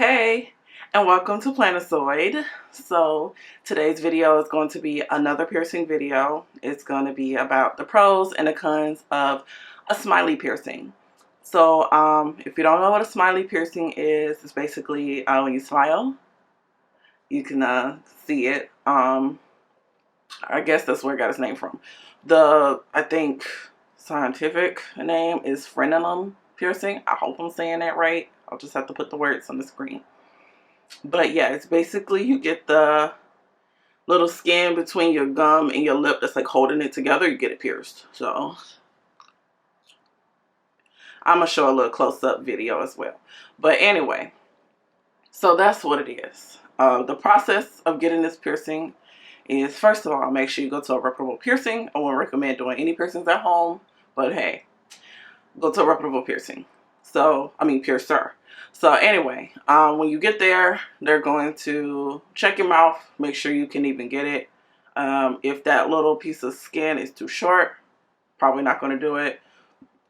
Hey, and welcome to Planasoid. So today's video is going to be another piercing video. It's going to be about the pros and the cons of a smiley piercing. So if you don't know what a smiley piercing is, it's basically when you smile, you can see it. I guess that's where it got its name from. I think scientific name is frenulum piercing. I hope I'm saying that right. I'll just have to put the words on the screen. But yeah, it's basically you get the little skin between your gum and your lip that's like holding it together. You get it pierced. So I'm going to show a little close-up video as well. But anyway, so that's what it is. The process of getting this piercing is, first of all, make sure you go to a reputable piercing. I wouldn't recommend doing any piercings at home, but hey, go to a reputable piercer. So anyway, when you get there, they're going to check your mouth, make sure you can even get it. If that little piece of skin is too short, probably not going to do it.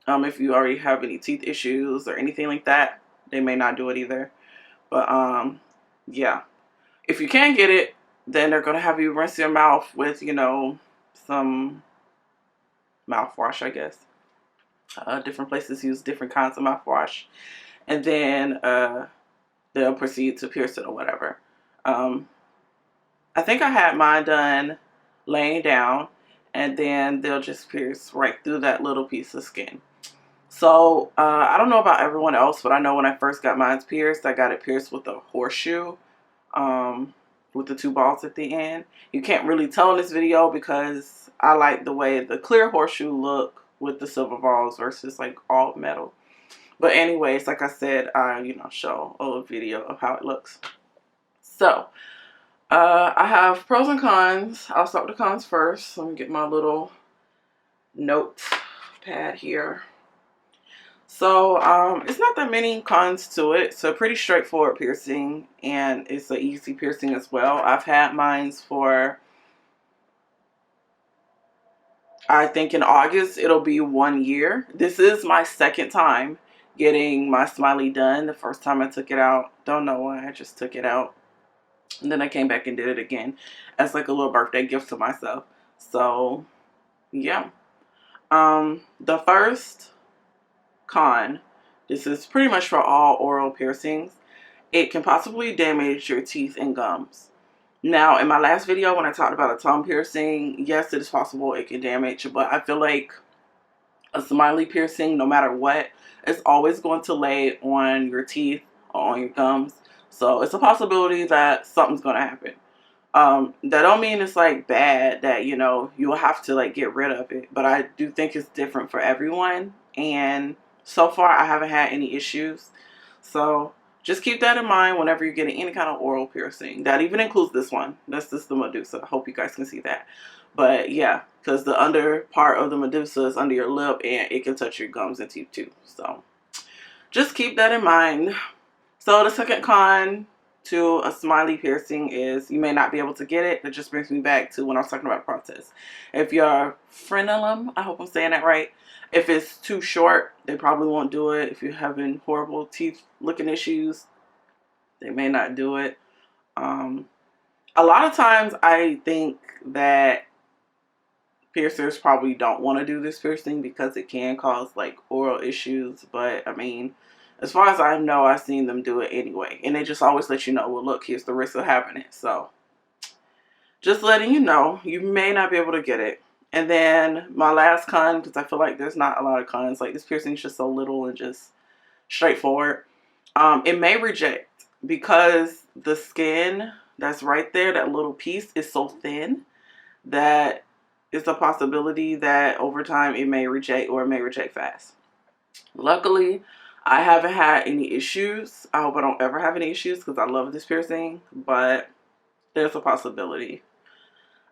If you already have any teeth issues or anything like that, they may not do it either. But yeah, if you can get it, then they're going to have you rinse your mouth with, some mouthwash, I guess. Different places use different kinds of mouthwash. And then they'll proceed to pierce it or whatever. I think I had mine done laying down, and then they'll just pierce right through that little piece of skin. So I don't know about everyone else, but I know when I first got mine pierced, I got it pierced with a horseshoe with the two balls at the end. You can't really tell in this video because I like the way the clear horseshoe look with the silver balls versus like all metal. But anyways, like I said, show a little video of how it looks. So I have pros and cons. I'll start with the cons first. Let me get my little notepad here. So it's not that many cons to it. It's a pretty straightforward piercing, and it's an easy piercing as well. I've had mine for, I think in August it'll be 1 year. This is my second time getting my smiley done. The first time I took it out, don't know why, I just took it out. And then I came back and did it again as like a little birthday gift to myself. So yeah. The first con, this is pretty much for all oral piercings. It can possibly damage your teeth and gums. Now, in my last video when I talked about a tongue piercing, yes, it is possible it can damage, but I feel like a smiley piercing, no matter what, is always going to lay on your teeth or on your gums. So it's a possibility that something's going to happen. That don't mean it's like bad that, you'll have to like get rid of it. But I do think it's different for everyone. And so far I haven't had any issues. So just keep that in mind whenever you're getting any kind of oral piercing. That even includes this one. That's just the Medusa. I hope you guys can see that. But yeah, because the under part of the Medusa is under your lip and it can touch your gums and teeth too. So just keep that in mind. So the second con to a smiley piercing is you may not be able to get it. That just brings me back to when I was talking about the process. If your frenulum, I hope I'm saying that right, if it's too short, they probably won't do it. If you're having horrible teeth looking issues, they may not do it. A lot of times I think that piercers probably don't want to do this piercing because it can cause like oral issues. But I mean, as far as I know, I've seen them do it anyway. And they just always let you know, well, look, here's the risk of having it. So just letting you know, you may not be able to get it. And then my last con, because I feel like there's not a lot of cons, like this piercing is just so little and just straightforward. It may reject because the skin that's right there, that little piece, is so thin that it's a possibility that over time it may reject, or it may reject fast. Luckily, I haven't had any issues. I hope I don't ever have any issues because I love this piercing, but there's a possibility.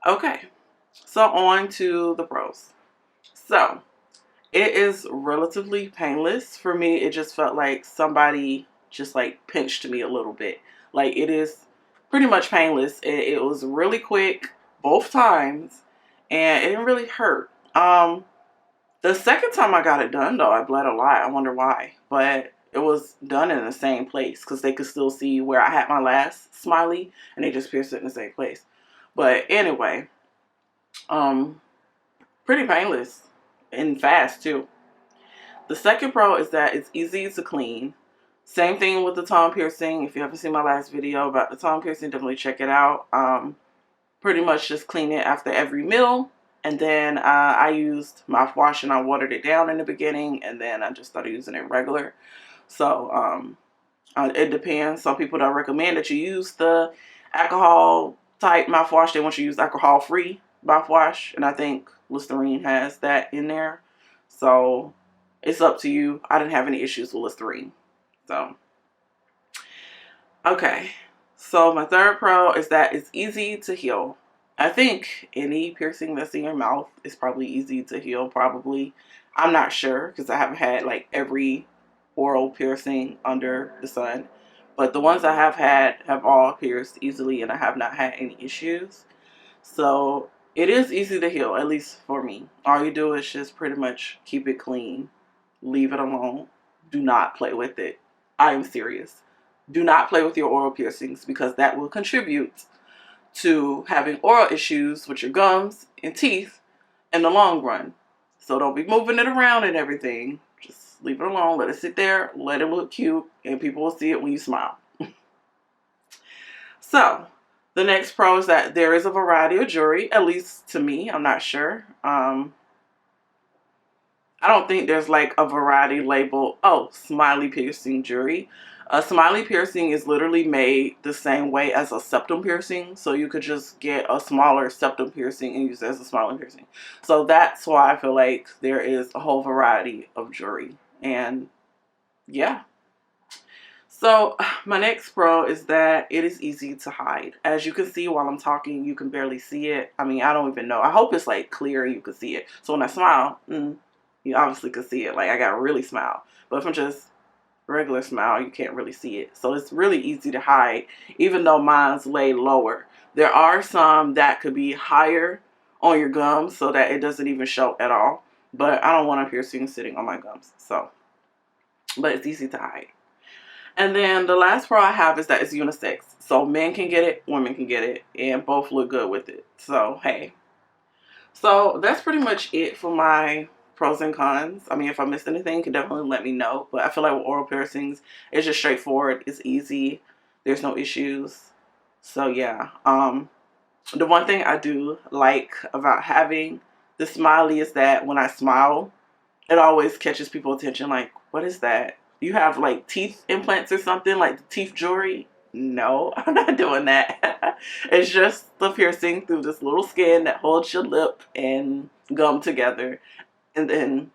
Okay, so on to the pros. So it is relatively painless. For me, it just felt like somebody just like pinched me a little bit. Like, it is pretty much painless. It was really quick both times, and it didn't really hurt. The second time I got it done, though, I bled a lot. I wonder why. But it was done in the same place because they could still see where I had my last smiley, and they just pierced it in the same place. But anyway, pretty painless and fast too. The second pro is that it's easy to clean. Same thing with the tongue piercing. If you haven't seen my last video about the tongue piercing, definitely check it out. Pretty much just clean it after every meal. And then I used mouthwash and I watered it down in the beginning. And then I just started using it regular. So it depends. Some people don't recommend that you use the alcohol type mouthwash. They want you to use alcohol free mouthwash. And I think Listerine has that in there. So it's up to you. I didn't have any issues with Listerine. So, okay. So my third pro is that it's easy to heal. I think any piercing that's in your mouth is probably easy to heal, probably. I'm not sure because I haven't had like every oral piercing under the sun. But the ones I have had have all pierced easily and I have not had any issues. So it is easy to heal, at least for me. All you do is just pretty much keep it clean. Leave it alone. Do not play with it. I am serious. Do not play with your oral piercings because that will contribute to having oral issues with your gums and teeth in the long run. So don't be moving it around and everything. Just leave it alone. Let it sit there. Let it look cute. And people will see it when you smile. So the next pro is that there is a variety of jewelry. At least to me. I'm not sure. I don't think there's like a variety label. Oh, Smiley piercing jewelry. A Smiley piercing is literally made the same way as a septum piercing. So you could just get a smaller septum piercing and use it as a Smiley piercing. So that's why I feel like there is a whole variety of jewelry. And yeah. So my next pro is that it is easy to hide. As you can see while I'm talking, you can barely see it. I mean, I don't even know. I hope it's like clear and you can see it. So when I smile, you obviously could see it. Like I got really smile. But if I'm just regular smile, you can't really see it. So it's really easy to hide, even though mine's lay lower. There are some that could be higher on your gums so that it doesn't even show at all. But I don't want a piercing sitting on my gums. So, but it's easy to hide. And then the last pro I have is that it's unisex. So men can get it, women can get it, and both look good with it. So, hey. So that's pretty much it for my pros and cons. I mean, if I missed anything, you can definitely let me know. But I feel like with oral piercings, it's just straightforward. It's easy. There's no issues. So yeah. The one thing I do like about having the Smiley is that when I smile, it always catches people's attention. Like, what is that? You have like teeth implants or something, like the teeth jewelry? No, I'm not doing that. It's just the piercing through this little skin that holds your lip and gum together. And then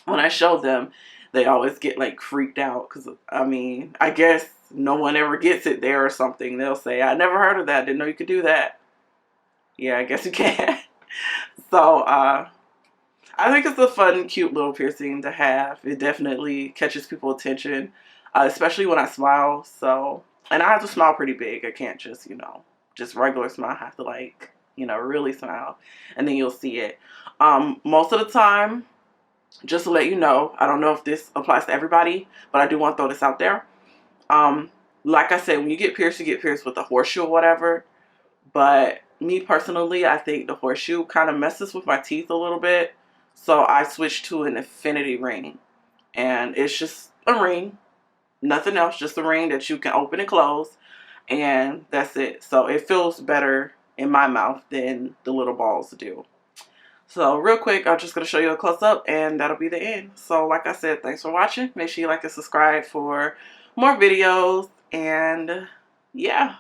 when I show them, they always get like freaked out because, I mean, I guess no one ever gets it there or something. They'll say, I never heard of that. Didn't know you could do that. Yeah, I guess you can. So, I think it's a fun, cute little piercing to have. It definitely catches people's attention, especially when I smile. So, and I have to smile pretty big. I can't just, just regular smile. I have to like, really smile, and then you'll see it. Most of the time, just to let you know, I don't know if this applies to everybody, but I do want to throw this out there. Like I said, when you get pierced with a horseshoe or whatever. But me personally, I think the horseshoe kind of messes with my teeth a little bit. So I switched to an infinity ring. And it's just a ring. Nothing else. Just a ring that you can open and close. And that's it. So it feels better in my mouth than the little balls do. So real quick, I'm just going to show you a close-up. And that'll be the end. So like I said, thanks for watching. Make sure you like and subscribe for more videos. And yeah.